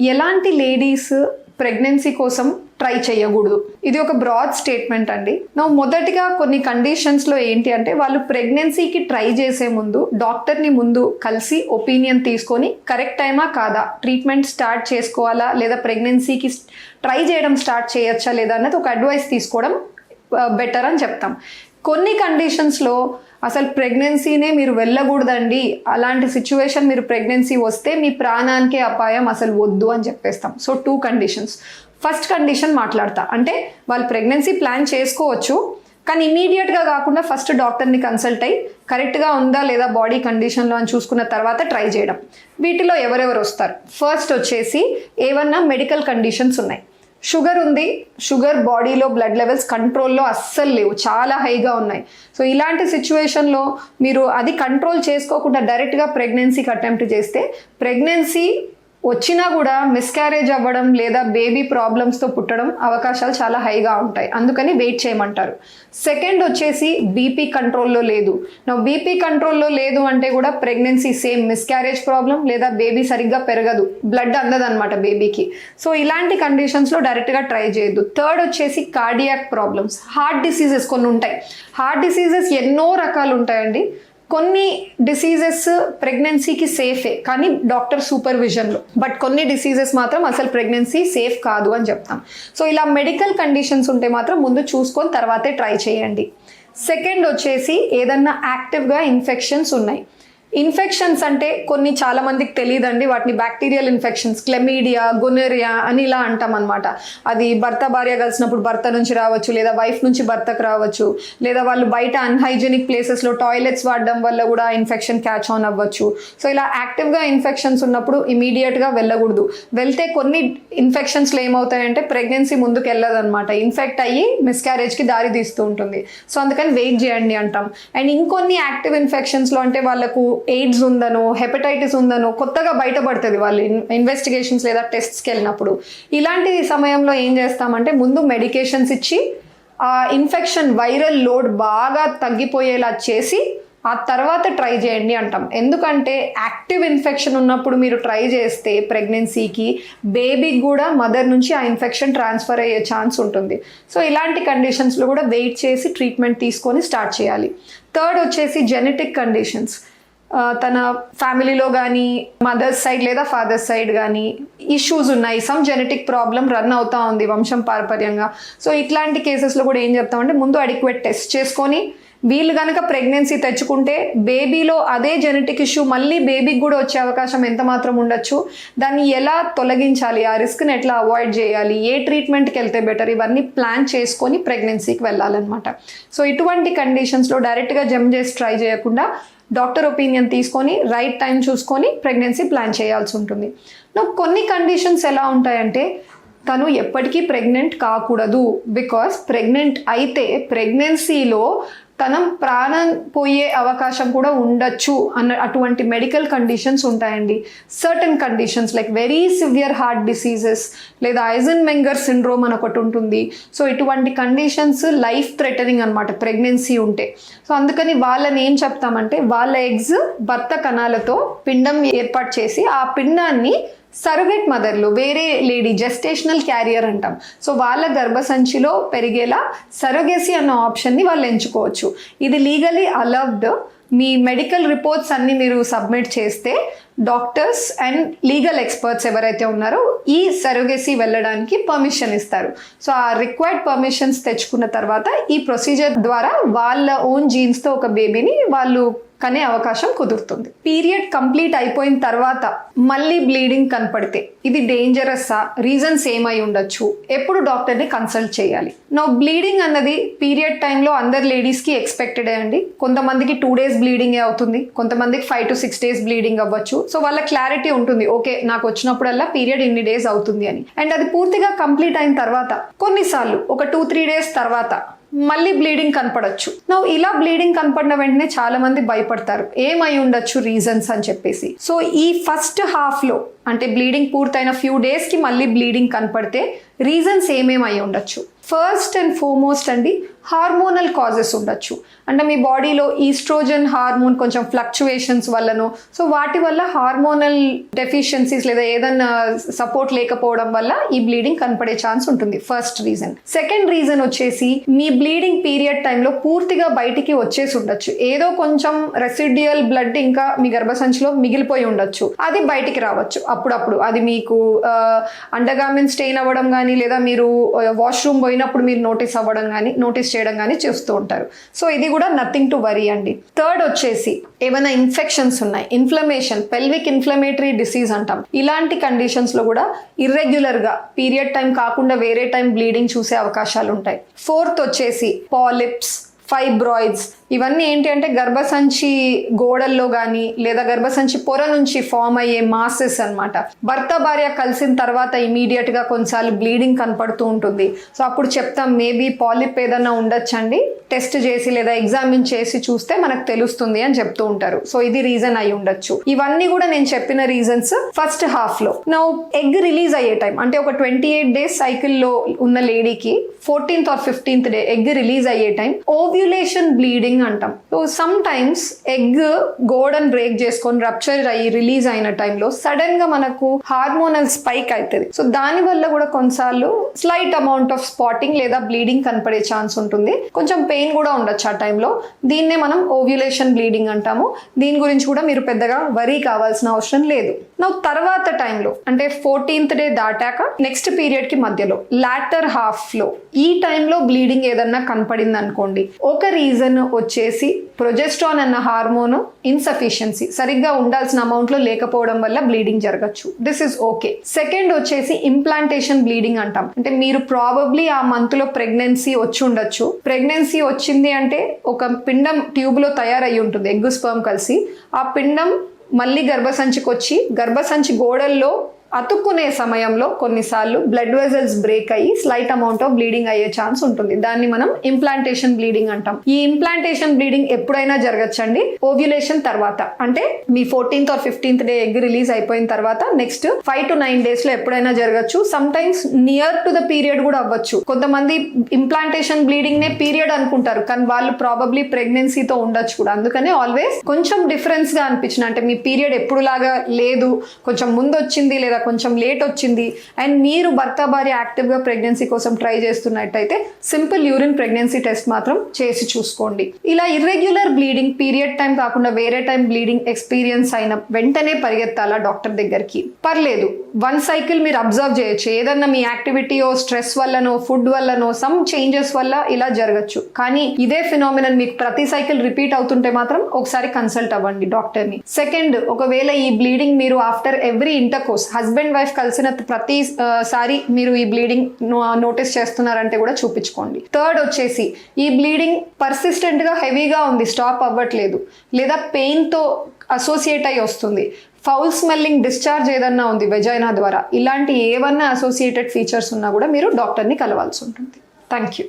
ఎలాంటి ladies pregnancy కోసం try చేయకూడదు, ఇది ఒక బ్రాడ్ స్టేట్మెంట్ అండి. మొదటిగా కొన్ని కండిషన్స్లో ఏంటి అంటే వాళ్ళు ప్రెగ్నెన్సీకి ట్రై చేసే ముందు డాక్టర్ని ముందు కలిసి ఒపీనియన్ తీసుకొని కరెక్ట్ టైమా కాదా, ట్రీట్మెంట్ స్టార్ట్ చేసుకోవాలా లేదా ప్రెగ్నెన్సీకి ట్రై చేయడం స్టార్ట్ చేయొచ్చా లేదా అన్నది ఒక అడ్వైస్ తీసుకోవడం బెటర్ అని చెప్తాం. కొన్ని కండిషన్స్లో అసలు ప్రెగ్నెన్సీనే మీరు వెళ్ళకూడదండి, అలాంటి సిచ్యువేషన్ మీరు ప్రెగ్నెన్సీ వస్తే మీ ప్రాణానికే అపాయం, అసలు వద్దు అని చెప్పేస్తాం. So 2 conditions. ఫస్ట్ కండిషన్ మాట్లాడతా అంటే వాళ్ళు ప్రెగ్నెన్సీ ప్లాన్ చేసుకోవచ్చు, కానీ ఇమీడియట్గా కాకుండా ఫస్ట్ డాక్టర్ని కన్సల్ట్ అయ్యి కరెక్ట్గా ఉందా లేదా బాడీ కండిషన్లో అని చూసుకున్న తర్వాత ట్రై చేయడం. వీటిలో ఎవరెవరు వస్తారు? ఫస్ట్ వచ్చేసి ఏమన్నా మెడికల్ కండిషన్స్ ఉన్నాయి, షుగర్ ఉంది, షుగర్ బాడీలో బ్లడ్ లెవెల్స్ కంట్రోల్లో అస్సలు లేవు, చాలా హైగా ఉన్నాయి. సో ఇలాంటి సిచ్యువేషన్లో మీరు అది కంట్రోల్ చేసుకోకుండా డైరెక్ట్గా ప్రెగ్నెన్సీకి అటెంప్ట్ చేస్తే ప్రెగ్నెన్సీ వచ్చినా కూడా మిస్క్యారేజ్ అవ్వడం లేదా బేబీ ప్రాబ్లమ్స్తో పుట్టడం అవకాశాలు చాలా హైగా ఉంటాయి, అందుకని వెయిట్ చేయమంటారు. సెకండ్ వచ్చేసి బీపీ కంట్రోల్లో లేదు. బీపీ కంట్రోల్లో లేదు అంటే కూడా ప్రెగ్నెన్సీ సేమ్ మిస్క్యారేజ్ ప్రాబ్లం లేదా బేబీ సరిగ్గా పెరగదు, బ్లడ్ అందదన్నమాట బేబీకి. సో ఇలాంటి కండిషన్స్లో డైరెక్ట్గా ట్రై చేయొద్దు. థర్డ్ వచ్చేసి కార్డియాక్ ప్రాబ్లమ్స్, హార్ట్ డిసీజెస్ కొన్ని ఉంటాయి. హార్ట్ డిసీజెస్ ఎన్నో రకాలు ఉంటాయండి. కొన్ని డిసీజెస్ ప్రెగ్నెన్సీకి సేఫే కానీ డాక్టర్ సూపర్విజన్లో, బట్ కొన్ని డిసీజెస్ మాత్రం అసలు ప్రెగ్నెన్సీ సేఫ్ కాదు అని చెప్తాం. సో ఇలా మెడికల్ కండిషన్స్ ఉంటే మాత్రం ముందు చూసుకొని తర్వాతే ట్రై చేయండి. సెకండ్ వచ్చేసి ఏదన్నా యాక్టివ్గా ఇన్ఫెక్షన్స్ ఉన్నాయి. ఇన్ఫెక్షన్స్ అంటే కొన్ని చాలా మందికి తెలియదండి, వాటిని బ్యాక్టీరియల్ ఇన్ఫెక్షన్స్, క్లెమీడియా, గొనెరియా అని ఇలా అంటాం అనమాట. అది భర్త భార్య కలిసినప్పుడు భర్త నుంచి రావచ్చు, లేదా వైఫ్ నుంచి భర్తకు రావచ్చు, లేదా వాళ్ళు బయట అన్హైజీనిక్ ప్లేసెస్లో టాయిలెట్స్ వాడడం వల్ల కూడా ఇన్ఫెక్షన్ క్యాచ్ ఆన్ అవ్వచ్చు. సో ఇలా యాక్టివ్గా ఇన్ఫెక్షన్స్ ఉన్నప్పుడు ఇమీడియట్గా వెళ్ళకూడదు. వెళ్తే కొన్ని ఇన్ఫెక్షన్స్లో ఏమవుతాయంటే ప్రెగ్నెన్సీ ముందుకు వెళ్ళదన్నమాట, ఇన్ఫెక్ట్ అయ్యి మిస్క్యారేజ్కి దారి తీస్తూ ఉంటుంది. సో అందుకని వెయిట్ చేయండి అంటాం. అండ్ ఇంకొన్ని యాక్టివ్ ఇన్ఫెక్షన్స్లో అంటే వాళ్ళకు ఎయిడ్స్ ఉందనో హెపటైటిస్ ఉందనో కొత్తగా బయటపడుతుంది వాళ్ళు ఇన్వెస్టిగేషన్స్ లేదా టెస్ట్స్కి వెళ్ళినప్పుడు. ఇలాంటి సమయంలో ఏం చేస్తామంటే ముందు మెడికేషన్స్ ఇచ్చి ఆ ఇన్ఫెక్షన్ వైరల్ లోడ్ బాగా తగ్గిపోయేలా చేసి ఆ తర్వాత ట్రై చేయండి అంటాం. ఎందుకంటే యాక్టివ్ ఇన్ఫెక్షన్ ఉన్నప్పుడు మీరు ట్రై చేస్తే ప్రెగ్నెన్సీకి బేబీకి కూడా మదర్ నుంచి ఆ ఇన్ఫెక్షన్ ట్రాన్స్ఫర్ అయ్యే ఛాన్స్ ఉంటుంది. సో ఇలాంటి కండిషన్స్లో కూడా వెయిట్ చేసి ట్రీట్మెంట్ తీసుకొని స్టార్ట్ చేయాలి. థర్డ్ వచ్చేసి జెనెటిక్ కండిషన్స్, తన ఫ్యామిలీలో కానీ మదర్స్ సైడ్ లేదా ఫాదర్స్ సైడ్ కానీ ఇష్యూస్ ఉన్నాయి, సమ్ జెనెటిక్ ప్రాబ్లం రన్ అవుతూ ఉంది వంశం పారపర్యంగా. సో ఇట్లాంటి కేసెస్లో కూడా ఏం చెప్తామంటే ముందు అడిక్వేట్ టెస్ట్ చేసుకొని వీళ్ళు కనుక ప్రెగ్నెన్సీ తెచ్చుకుంటే బేబీలో అదే జెనెటిక్ ఇష్యూ మళ్ళీ బేబీకి కూడా వచ్చే అవకాశం ఎంత మాత్రం ఉండొచ్చు, దాన్ని ఎలా తొలగించాలి, ఆ రిస్క్ని ఎట్లా అవాయిడ్ చేయాలి, ఏ ట్రీట్మెంట్కి వెళ్తే బెటర్, ఇవన్నీ ప్లాన్ చేసుకొని ప్రెగ్నెన్సీకి వెళ్ళాలన్నమాట. సో ఇటువంటి కండిషన్స్లో డైరెక్ట్గా జంప్ చేసి ట్రై చేయకుండా డాక్టర్ ఒపీనియన్ తీసుకొని రైట్ టైం చూసుకొని ప్రెగ్నెన్సీ ప్లాన్ చేయాల్సి ఉంటుంది. కొన్ని కండిషన్స్ ఎలా ఉంటాయంటే తను ఎప్పటికీ ప్రెగ్నెంట్ కాకూడదు, బికాస్ ప్రెగ్నెంట్ అయితే ప్రెగ్నెన్సీలో తన ప్రాణం పోయే అవకాశం కూడా ఉండొచ్చు అన్న అటువంటి మెడికల్ కండిషన్స్ ఉంటాయండి. Certain conditions like very severe heart diseases లేదా ఐజన్మెంగర్ సిండ్రోమ్ అని ఒకటి ఉంటుంది. సో ఇటువంటి కండిషన్స్ లైఫ్ థ్రెటనింగ్ అనమాట ప్రెగ్నెన్సీ ఉంటే. సో అందుకని వాళ్ళని ఏం చెప్తామంటే వాళ్ళ ఎగ్స్ భర్త కణాలతో పిండం ఏర్పాటు చేసి ఆ పిండాన్ని సరగేట్ మదర్లో వేరే లేడీ జెస్టేషనల్ క్యారియర్ అంటాం. సో వాళ్ళ గర్భసంచిలో పెరిగేలా సరగేసి అన్న ఆప్షన్ని వాళ్ళు ఎంచుకోవచ్చు. ఇది లీగలీ అలౌడ్. మీ మెడికల్ రిపోర్ట్స్ అన్ని మీరు సబ్మిట్ చేస్తే డాక్టర్స్ అండ్ లీగల్ ఎక్స్పర్ట్స్ ఎవరైతే ఉన్నారో ఈ సరోగేసీ వెళ్ళడానికి పర్మిషన్ ఇస్తారు. సో ఆ రిక్వైర్డ్ పర్మిషన్స్ తెచ్చుకున్న తర్వాత ఈ ప్రొసీజర్ ద్వారా వాళ్ళ ఓన్ జీన్స్తో ఒక బేబీని వాళ్ళు కనే అవకాశం కుదురుతుంది. పీరియడ్ కంప్లీట్ అయిపోయిన తర్వాత మళ్ళీ బ్లీడింగ్ కనపడితే ఇది డేంజరస్సా, రీజన్స్ ఏమై ఉండొచ్చు, ఎప్పుడు డాక్టర్ని కన్సల్ట్ చేయాలి. బ్లీడింగ్ అన్నది పీరియడ్ టైంలో అందరు లేడీస్కి ఎక్స్పెక్టెడే అండి. కొంతమందికి 2 days బ్లీడింగే అవుతుంది, కొంతమందికి 5 to 6 days బ్లీడింగ్ అవ్వచ్చు. సో వాళ్ళ క్లారిటీ ఉంటుంది, ఓకే నాకు వచ్చినప్పుడల్లా పీరియడ్ ఇన్ని డేస్ అవుతుంది అని. అండ్ అది పూర్తిగా కంప్లీట్ అయిన తర్వాత కొన్నిసార్లు ఒక 2-3 days తర్వాత మళ్ళీ బ్లీడింగ్ కనపడచ్చు. ఇలా బ్లీడింగ్ కనపడిన వెంటనే చాలా మంది భయపడతారు, ఏమై ఉండొచ్చు రీజన్స్ అని చెప్పేసి. సో ఈ ఫస్ట్ హాఫ్లో అంటే బ్లీడింగ్ పూర్తయిన ఫ్యూ డేస్కి మళ్ళీ బ్లీడింగ్ కనపడితే రీజన్స్ ఏమేమై ఉండొచ్చు. ఫస్ట్ అండ్ ఫార్మోస్ట్ అండి, హార్మోనల్ కాజెస్ ఉండొచ్చు. అంటే మీ బాడీలో ఈస్ట్రోజన్ హార్మోన్ కొంచెం ఫ్లక్చువేషన్స్ వల్లనో, సో వాటి వల్ల హార్మోనల్ డెఫిషియన్సీస్ లేదా ఏదన్నా సపోర్ట్ లేకపోవడం వల్ల ఈ బ్లీడింగ్ కనపడే ఛాన్స్ ఉంటుంది. First reason. సెకండ్ రీజన్ వచ్చేసి మీ బ్లీడింగ్ పీరియడ్ టైంలో పూర్తిగా బయటికి వచ్చేసి ఉండొచ్చు. ఏదో కొంచెం రెసిడ్యుయల్ బ్లడ్ ఇంకా మీ గర్భసంచిలో మిగిలిపోయి ఉండొచ్చు, అది బయటికి రావచ్చు అప్పుడప్పుడు. అది మీకు అండర్గార్మెంట్ స్టెయిన్ అవ్వడం కానీ, లేదా మీరు వాష్రూమ్ పోయినప్పుడు మీరు నోటీస్ చేయడం కానీ చేస్తూ ఉంటారు. సో ఇది కూడా నథింగ్ టు వరీ అండి. థర్డ్ వచ్చేసి ఏమైనా ఇన్ఫెక్షన్స్ ఉన్నాయి, ఇన్ఫ్లమేషన్, పెల్విక్ ఇన్ఫ్లమేటరీ డిసీజ్ అంటాం, ఇలాంటి కండిషన్స్ లో కూడా ఇర్రెగ్యులర్ గా పీరియడ్ టైం కాకుండా వేరే టైం బ్లీడింగ్ చూసే అవకాశాలు ఉంటాయి. ఫోర్త్ వచ్చేసి పాలిప్స్, ఫైబ్రాయిడ్స్, ఇవన్నీ ఏంటి అంటే గర్భసంచి గోడల్లో కానీ లేదా గర్భసంచి పొర నుంచి ఫామ్ అయ్యే మాసెస్ అన్నమాట. భర్త భార్య కలిసిన తర్వాత ఇమీడియట్ గా కొన్నిసార్లు బ్లీడింగ్ కనపడుతూ ఉంటుంది. సో అప్పుడు చెప్తాం మేబీ పాలిప్ ఏదన్నా ఉండొచ్చండి, టెస్ట్ చేసి లేదా ఎగ్జామిన్ చేసి చూస్తే మనకు తెలుస్తుంది అని చెప్తూ ఉంటారు. సో ఇది రీజన్ అయి ఉండొచ్చు. ఇవన్నీ కూడా నేను చెప్పిన రీజన్స్ ఫస్ట్ హాఫ్ లో. నా ఎగ్ రిలీజ్ అయ్యే టైం అంటే ఒక 28 days సైకిల్లో ఉన్న లేడీకి 14th or 15th day egg release అయ్యే టైం ఓవ్యులేషన్ బ్లీడింగ్ అంటాం. So some times egg godown break చేసుకొని రప్చర్ అయ్యి రిలీజ్ అయిన టైంలో సడన్ గా మనకు హార్మోనల్ స్పైక్ అవుతుంది. సో దాని వల్ల కూడా కొన్నిసార్లు స్లైట్ అమౌంట్ ఆఫ్ స్పాటింగ్ లేదా బ్లీడింగ్ కనపడే ఛాన్స్ ఉంటుంది. కొంచెం పెయిన్ కూడా ఉండొచ్చు ఆ టైంలో. దీన్నే మనం ఓవ్యులేషన్ బ్లీడింగ్ అంటాము. దీని గురించి కూడా మీరు పెద్దగా వరీ కావాల్సిన అవసరం లేదు. నా తర్వాత టైంలో అంటే 14th డే దాటాక నెక్స్ట్ పీరియడ్ కి మధ్యలో లాటర్ హాఫ్ లో ఈ టైంలో బ్లీడింగ్ ఏదన్నా కనపడింది అనుకోండి, ఒక రీజన్ వచ్చేసి ప్రొజెస్ట్రాన్ అన్న హార్మోన్ ఇన్సఫిషియన్సీ, సరిగ్గా ఉండాల్సిన అమౌంట్ లో లేకపోవడం వల్ల బ్లీడింగ్ జరగచ్చు. This is okay. సెకండ్ వచ్చేసి ఇంప్లాంటేషన్ బ్లీడింగ్ అంటాం. అంటే మీరు ప్రాబబ్లీ ఆ మంత్ లో ప్రెగ్నెన్సీ వచ్చి ఉండొచ్చు. ప్రెగ్నెన్సీ వచ్చింది అంటే ఒక పిండం ట్యూబ్ లో తయారయ్యి ఉంటుంది, ఎగ్ స్పర్మ్ కలిసి. ఆ పిండం మళ్ళీ గర్భసంచికి వచ్చి గర్భసంచి గోడల్లో అతుక్కునే సమయంలో కొన్నిసార్లు బ్లడ్ వెజల్స్ బ్రేక్ అయ్యి స్లైట్ అమౌంట్ ఆఫ్ బ్లీడింగ్ అయ్యే ఛాన్స్ ఉంటుంది. దాన్ని మనం ఇంప్లాంటేషన్ బ్లీడింగ్ అంటాం. ఈ ఇంప్లాంటేషన్ బ్లీడింగ్ ఎప్పుడైనా జరగచ్చండి ఓవ్యులేషన్ తర్వాత. అంటే మీ 14th or 15th day egg release అయిపోయిన తర్వాత నెక్స్ట్ 5 to 9 days లో ఎప్పుడైనా జరగచ్చు. Some times near to the period కూడా అవ్వచ్చు. కొంతమంది ఇంప్లాంటేషన్ బ్లీడింగ్ నే పీరియడ్ అనుకుంటారు, కానీ వాళ్ళు ప్రాబబ్లీ ప్రెగ్నెన్సీతో ఉండొచ్చు కూడా. అందుకనే ఆల్వేస్ కొంచెం డిఫరెన్స్ గా అనిపించిన, అంటే మీ పీరియడ్ ఎప్పుడు లాగా లేదు, కొంచెం ముందు వచ్చింది లేదా కొంచెం లేట్ వచ్చింది, అండ్ మీరు భర్త భార్య యాక్టివ్ గా ప్రెగ్నెన్సీ కోసం ట్రై చేస్తున్నట్టయితే సింపుల్ యూరిన్ ప్రెగ్నెన్సీ టెస్ట్ మాత్రం చేసి చూసుకోండి. ఇలా ఇర్రెగ్యులర్ బ్లీడింగ్ పీరియడ్ టైం కాకుండా వేరే టైం బ్లీడింగ్ ఎక్స్పీరియన్స్ అయిన వెంటనే పరిగెత్తాలా డాక్టర్ దగ్గరికి? పర్లేదు, 1 cycle మీరు అబ్జర్వ్ చేయొచ్చు. ఏదన్నా మీ యాక్టివిటీయో, స్ట్రెస్ వల్లనో, ఫుడ్ వల్లనో, సమ్ చేంజెస్ వల్ల ఇలా జరగచ్చు. కానీ ఇదే ఫినామినన్ మీకు ప్రతి సైకిల్ రిపీట్ అవుతుంటే మాత్రం ఒకసారి కన్సల్ట్ అవ్వండి డాక్టర్ని. సెకండ్, ఒకవేళ ఈ బ్లీడింగ్ మీరు after every intercourse husband wife కలిసిన ప్రతిసారి మీరు ఈ బ్లీడింగ్ నోటీస్ చేస్తున్నారంటే కూడా చూపించుకోండి. థర్డ్ వచ్చేసి ఈ బ్లీడింగ్ పర్సిస్టెంట్ గా హెవీగా ఉంది, స్టాప్ అవ్వట్లేదు, లేదా పెయిన్ తో అసోసియేట్ అయి వస్తుంది, ఫౌల్ స్మెల్లింగ్ డిశ్చార్జ్ ఏదన్నా ఉంది వెజైనా ద్వారా, ఇలాంటి ఏవన్నా అసోసియేటెడ్ ఫీచర్స్ ఉన్నా కూడా మీరు డాక్టర్ని కలవాల్సి ఉంటుంది. Thank you.